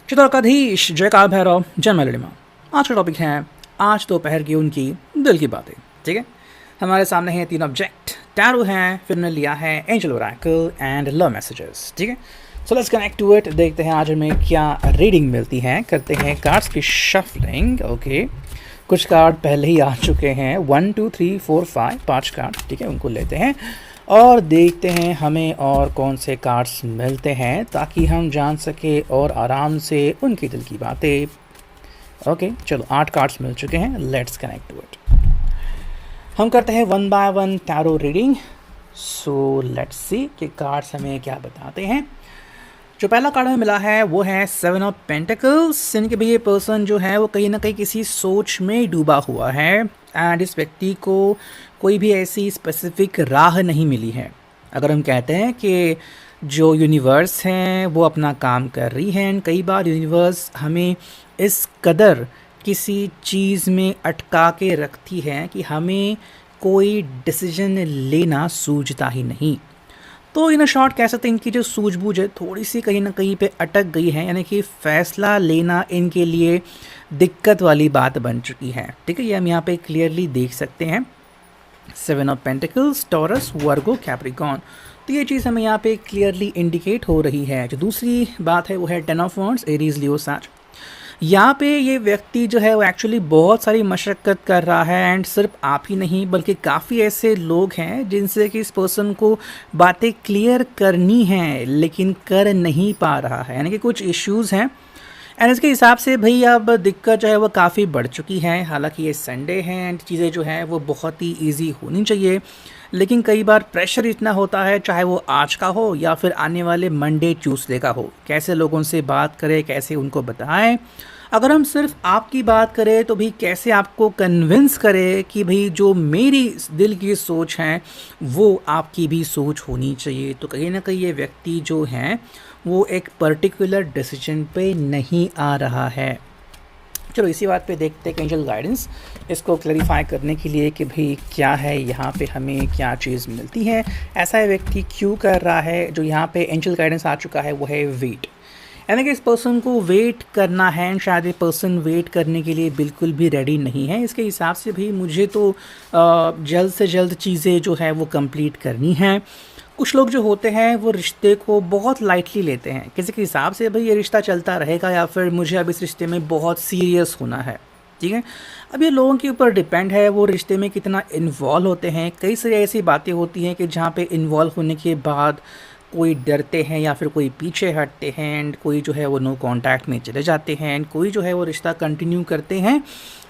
चित्रकाधीश जयकाल भैरव जन्म लड़िमा। आज का टॉपिक है आज दोपहर की उनकी दिल की बातें। ठीक है, हमारे सामने हैं तीन ऑब्जेक्ट, टैरो हैं, फिर हमने लिया है angel oracle and love messages. ठीक है, so let's connect to it. देखते हैं आज हमें क्या रीडिंग मिलती है। करते हैं कार्ड्स की शफलिंग। ओके, कुछ कार्ड पहले ही आ चुके हैं, 1 2 3 4 5 5 कार्ड। ठीक है, उनको लेते हैं और देखते हैं हमें और कौन से कार्ड्स मिलते हैं ताकि हम जान सके और आराम से उनकी दिल की बातें। ओके, चलो 8 कार्ड्स मिल चुके हैं, लेट्स कनेक्ट टू इट। हम करते हैं 1 by 1 tarot reading. So let's see कि कार्ड्स हमें क्या बताते हैं। जो पहला कार्ड हमें मिला है वो है 7 ऑफ पेंटिकल्स। यानी कि भाई ये पर्सन जो है वो कहीं ना कहीं किसी सोच में डूबा हुआ है एंड इस व्यक्ति को कोई भी ऐसी स्पेसिफिक राह नहीं मिली है। अगर हम कहते हैं कि जो यूनिवर्स हैं वो अपना काम कर रही है एंड कई बार यूनिवर्स हमें इस कदर किसी चीज़ में अटका के रखती है कि हमें कोई डिसीजन लेना सूझता ही नहीं। तो इन शॉर्ट कह सकते हैं इनकी जो सूझबूझ है थोड़ी सी कहीं ना कहीं पे अटक गई है, यानी कि फ़ैसला लेना इनके लिए दिक्कत वाली बात बन चुकी है। ठीक है, ये हम यहाँ पे क्लियरली देख सकते हैं। 7 of pentacles, taurus, Virgo, Capricorn. तो ये चीज़ हमें यहाँ पे क्लियरली इंडिकेट हो रही है। जो दूसरी बात है वो है 10 ऑफ वॉन्ड्स, एरीज, लियो, सैज। यहाँ पे ये व्यक्ति जो है वो एक्चुअली बहुत सारी मशक्क़त कर रहा है एंड सिर्फ आप ही नहीं बल्कि काफ़ी ऐसे लोग हैं जिनसे कि इस पर्सन को बातें क्लियर करनी है लेकिन कर नहीं पा रहा है, यानी कि कुछ इश्यूज़ हैं एंड इसके हिसाब से भाई अब दिक्कत जो है वो काफ़ी बढ़ चुकी है। हालांकि ये संडे है एंड चीज़ें जो है वो बहुत ही ईजी होनी चाहिए, लेकिन कई बार प्रेशर इतना होता है, चाहे वो आज का हो या फिर आने वाले मंडे ट्यूसडे का हो, कैसे लोगों से बात करें, कैसे उनको बताएं। अगर हम सिर्फ आपकी बात करें तो भी कैसे आपको कन्विंस करें कि भाई जो मेरी दिल की सोच है वो आपकी भी सोच होनी चाहिए। तो कहीं ना कहीं ये व्यक्ति जो है वो एक पर्टिकुलर डिसीजन पे नहीं आ रहा है। चलो इसी बात पे देखते हैं कि एंजल गाइडेंस इसको क्लैरिफाई करने के लिए कि भाई क्या है यहाँ पे, हमें क्या चीज़ मिलती है, ऐसा व्यक्ति क्यों कर रहा है। जो यहाँ पे एंजल गाइडेंस आ चुका है वो है वेट, यानी कि इस पर्सन को वेट करना है एंड शायद ये पर्सन वेट करने के लिए बिल्कुल भी रेडी नहीं है। इसके हिसाब से भी मुझे तो जल्द से जल्द चीज़ें जो है वो कंप्लीट करनी है। कुछ लोग जो होते हैं वो रिश्ते को बहुत लाइटली लेते हैं, किसी के हिसाब से भाई ये रिश्ता चलता रहेगा या फिर मुझे अब इस रिश्ते में बहुत सीरियस होना है। ठीक है, अब ये लोगों के ऊपर डिपेंड है वो रिश्ते में कितना इन्वॉल्व होते हैं। कई सारी ऐसी बातें होती हैं कि जहाँ पे इन्वॉल्व होने के बाद कोई डरते हैं या फिर कोई पीछे हटते हैं एंड कोई जो है वो नो कांटेक्ट में चले जाते हैं एंड कोई जो है वो रिश्ता कंटिन्यू करते हैं,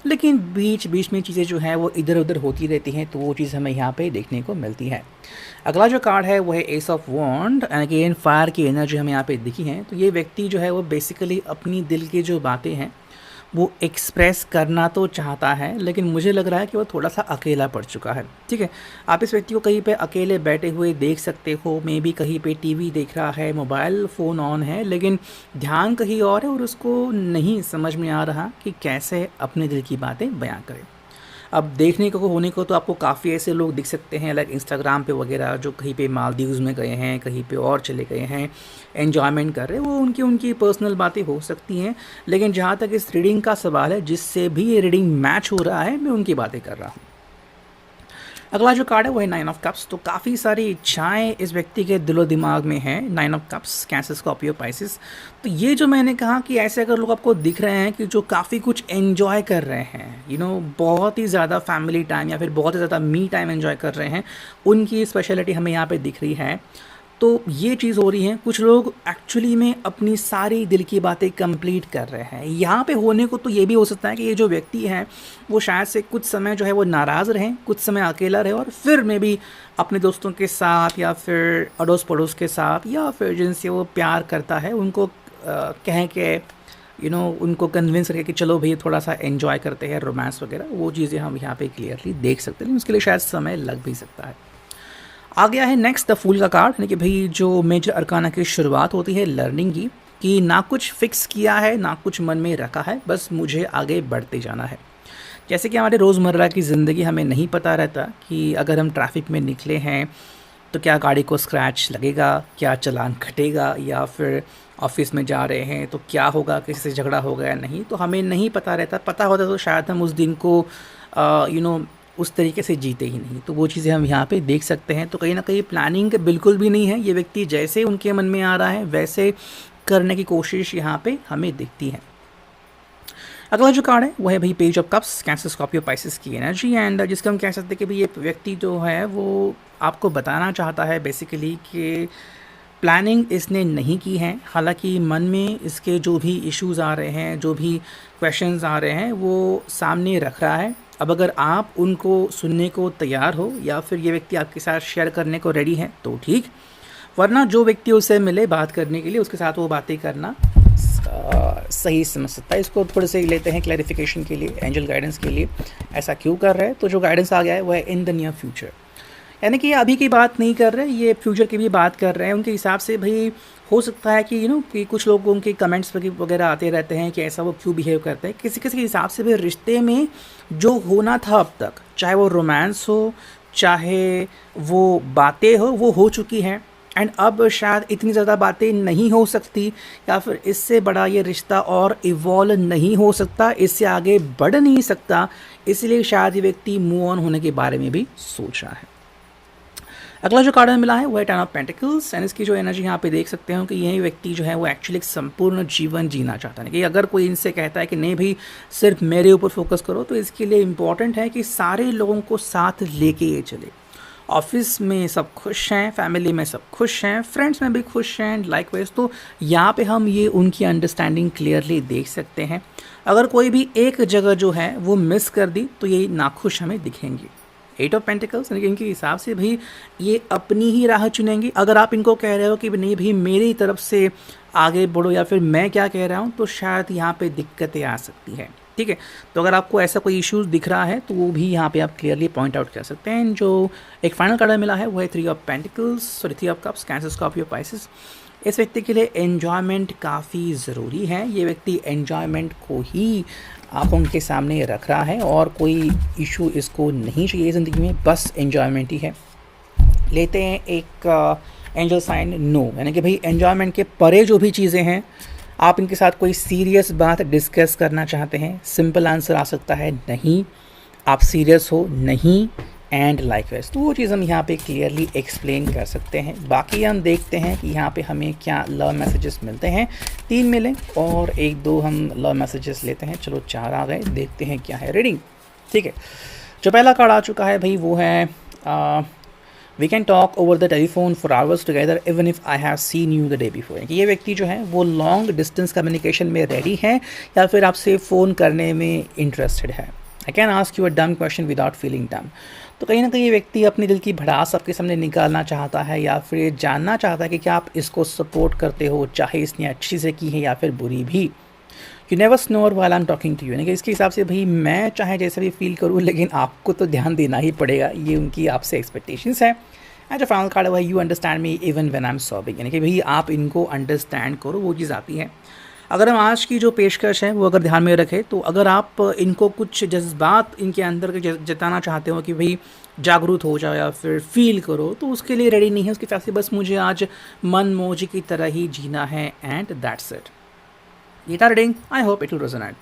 लेकिन बीच बीच में चीज़ें जो हैं वो इधर उधर होती रहती हैं। तो वो चीज़ हमें यहाँ पे देखने को मिलती है। अगला जो कार्ड है वो है ace of wand, again fire की एनर्जी हमें यहाँ पे दिखी है। तो ये व्यक्ति जो है वो बेसिकली अपनी दिल की जो बातें हैं वो एक्सप्रेस करना तो चाहता है, लेकिन मुझे लग रहा है कि वो थोड़ा सा अकेला पड़ चुका है। ठीक है, आप इस व्यक्ति को कहीं पे अकेले बैठे हुए देख सकते हो, मे बी कहीं पे टीवी देख रहा है, मोबाइल फ़ोन ऑन है, लेकिन ध्यान कहीं और है और उसको नहीं समझ में आ रहा कि कैसे अपने दिल की बातें बयां करे। अब देखने को होने को तो आपको काफ़ी ऐसे लोग दिख सकते हैं लाइक इंस्टाग्राम पे वगैरह, जो कहीं पे मालदीव्स में गए हैं, कहीं पे और चले गए हैं, एन्जॉयमेंट कर रहे हैं। वो उनकी पर्सनल बातें हो सकती हैं, लेकिन जहाँ तक इस रीडिंग का सवाल है, जिससे भी ये रीडिंग मैच हो रहा है मैं उनकी बातें कर रहा हूँ। अगला जो कार्ड है वो है 9 ऑफ कप्स। तो काफ़ी सारी इच्छाएं इस व्यक्ति के दिलो दिमाग में हैं। 9 of cups, cancer, Scorpio, Pisces. तो ये जो मैंने कहा कि ऐसे अगर लोग आपको दिख रहे हैं कि जो काफ़ी कुछ एंजॉय कर रहे हैं, बहुत ही ज़्यादा फैमिली टाइम या फिर बहुत ही ज़्यादा मी टाइम एंजॉय कर रहे हैं, उनकी स्पेशलिटी हमें यहाँ पे दिख रही है। तो ये चीज़ हो रही है, कुछ लोग एक्चुअली में अपनी सारी दिल की बातें कंप्लीट कर रहे हैं। यहाँ पे होने को तो ये भी हो सकता है कि ये जो व्यक्ति है वो शायद से कुछ समय जो है वो नाराज़ रहे, कुछ समय अकेला रहे और फिर में भी अपने दोस्तों के साथ या फिर अड़ोस पड़ोस के साथ या फिर जिनसे वो प्यार करता है उनको कहें कि उनको कन्विंस करके कि चलो भैया थोड़ा सा एंजॉय करते हैं, रोमांस वगैरह, वो चीज़ें हम यहाँ पे क्लियरली देख सकते हैं। उसके लिए शायद समय लग भी सकता है। आ गया है नेक्स्ट द फूल का कार्ड, यानी कि भाई जो मेजर अरकाना की शुरुआत होती है लर्निंग की, कि ना कुछ फिक्स किया है ना कुछ मन में रखा है, बस मुझे आगे बढ़ते जाना है। जैसे कि हमारे रोज़मर्रा की ज़िंदगी हमें नहीं पता रहता कि अगर हम ट्रैफिक में निकले हैं तो क्या गाड़ी को स्क्रैच लगेगा, क्या चालान कटेगा, या फिर ऑफिस में जा रहे हैं तो क्या होगा, किसी से झगड़ा होगा या नहीं, तो हमें नहीं पता रहता। पता होता तो शायद हम उस दिन को उस तरीके से जीते ही नहीं। तो वो चीज़ें हम यहाँ पे देख सकते हैं। तो कहीं ना कहीं प्लानिंग बिल्कुल भी नहीं है, ये व्यक्ति जैसे उनके मन में आ रहा है वैसे करने की कोशिश यहाँ पे हमें दिखती है। अगला जो कार्ड है वो है भाई page of cups, cancer, Scorpio, Pisces की एनर्जी, एंड जिसका हम कह सकते हैं कि भाई ये व्यक्ति जो है वो आपको बताना चाहता है बेसिकली कि प्लानिंग इसने नहीं की है। हालांकि मन में इसके जो भी इश्यूज़ आ रहे हैं, जो भी क्वेश्चंस आ रहे हैं, वो सामने रख रहा है। अब अगर आप उनको सुनने को तैयार हो या फिर ये व्यक्ति आपके साथ शेयर करने को रेडी है तो ठीक, वरना जो व्यक्ति उससे मिले बात करने के लिए उसके साथ वो बातें करना सही समझ सकता है। इसको थोड़े से लेते हैं क्लैरिफिकेशन के लिए, एंजल गाइडेंस के लिए ऐसा क्यों कर रहे हैं। तो जो गाइडेंस आ गया है वो है इन द नियर फ्यूचर, यानी कि ये अभी की बात नहीं कर रहे, ये फ्यूचर की भी बात कर रहे हैं। उनके हिसाब से भाई हो सकता है कि कि कुछ लोगों के कमेंट्स वगैरह आते रहते हैं कि ऐसा वो क्यों बिहेव करते हैं। किसी किसी के हिसाब से भी रिश्ते में जो होना था अब तक, चाहे वो रोमांस हो, चाहे वो बातें हो वो चुकी हैं। एंड अब शायद इतनी ज़्यादा बातें नहीं हो सकती, या फिर इससे बड़ा ये रिश्ता और इवॉल्व नहीं हो सकता, इससे आगे बढ़ नहीं सकता। इसलिए शायद ये व्यक्ति मूव ऑन होने के बारे में भी सोच रहा है। अगला जो कार्ड मिला है वो है टेन ऑफ पेंटिकल्स, एंड इसकी जो एनर्जी यहाँ पे देख सकते हो कि यही व्यक्ति जो है वो एक्चुअली एक संपूर्ण जीवन जीना चाहता है। कि अगर कोई इनसे कहता है कि नहीं भाई सिर्फ मेरे ऊपर फोकस करो, तो इसके लिए इम्पॉर्टेंट है कि सारे लोगों को साथ लेके ये चले। ऑफिस में सब खुश हैं, फैमिली में सब खुश हैं, फ्रेंड्स में भी खुश हैं, लाइकवाइज। तो यहाँ पे हम ये उनकी अंडरस्टैंडिंग क्लियरली देख सकते हैं। अगर कोई भी एक जगह जो है वो मिस कर दी तो ये नाखुश हमें दिखेंगे। 8 ऑफ पेंटिकल्स, इनके हिसाब से भाई ये अपनी ही राह चुनेंगे। अगर आप इनको कह रहे हो कि नहीं भाई मेरी तरफ से आगे बढ़ो या फिर मैं क्या कह रहा हूँ, तो शायद यहाँ पे दिक्कतें आ सकती है। ठीक है, तो अगर आपको ऐसा कोई इश्यूज दिख रहा है तो वो भी यहाँ पे आप क्लियरली पॉइंट आउट कर सकते हैं। जो एक फाइनल कार्ड मिला है वो है 3 of pentacles, sorry 3 of cups, cancer, Scorpio, Pisces. इस व्यक्ति के लिए एन्जॉयमेंट काफ़ी ज़रूरी है। ये व्यक्ति एन्जॉयमेंट को ही आंखों के सामने रख रहा है और कोई इशू इसको नहीं चाहिए ज़िंदगी में, बस एन्जॉयमेंट ही है। लेते हैं एक एंजल साइन नो, यानी कि भाई एन्जॉयमेंट के परे जो भी चीज़ें हैं, आप इनके साथ कोई सीरियस बात डिस्कस करना चाहते हैं, सिंपल आंसर आ सकता है नहीं। आप सीरियस हो नहीं, एंड लाइकवाइज। तो वो चीज़ हम यहाँ पे क्लियरली एक्सप्लेन कर सकते हैं। बाकी हम देखते हैं कि यहाँ पे हमें क्या लव मैसेजेस मिलते हैं। 3 मिले और 1-2 हम लव मैसेजेस लेते हैं। चलो 4 आ गए, देखते हैं क्या है रीडिंग। ठीक है, जो पहला कार्ड आ चुका है भाई वो है we can talk over the telephone for hours together even if I have seen you the day before. ये व्यक्ति जो है वो लॉन्ग डिस्टेंस कम्युनिकेशन में रेडी है या फिर आपसे फ़ोन करने में इंटरेस्टेड है। I can ask you a dumb question without feeling डम। तो कहीं ना कहीं ये व्यक्ति अपनी दिल की भड़ास आपके सामने निकालना चाहता है या फिर जानना चाहता है कि क्या आप इसको सपोर्ट करते हो, चाहे इसने अच्छी से की है या फिर बुरी भी। You never snow while I am talking to you, यानी कि इसके हिसाब से भाई मैं चाहे जैसा भी फील करूँ लेकिन आपको तो ध्यान देना ही पड़ेगा, ये उनकी आपसे एक्सपेक्टेशंस है। एंड जो फाइनल कार्ड है you understand me even when I am sobbing, यानी कि भाई आप इनको अंडरस्टैंड करो, वो चीज़ आती है। अगर हम आज की जो पेशकश है वो अगर ध्यान में रखें, तो अगर आप इनको कुछ जज्बात इनके अंदर के जताना चाहते हो कि भाई जागरूक हो जाओ या फिर फील करो, तो उसके लिए रेडी नहीं है। उसके हिसाब से बस मुझे आज मन मौजी की तरह ही जीना है, एंड दैट्स इट। ये था reading, I hope it will resonate.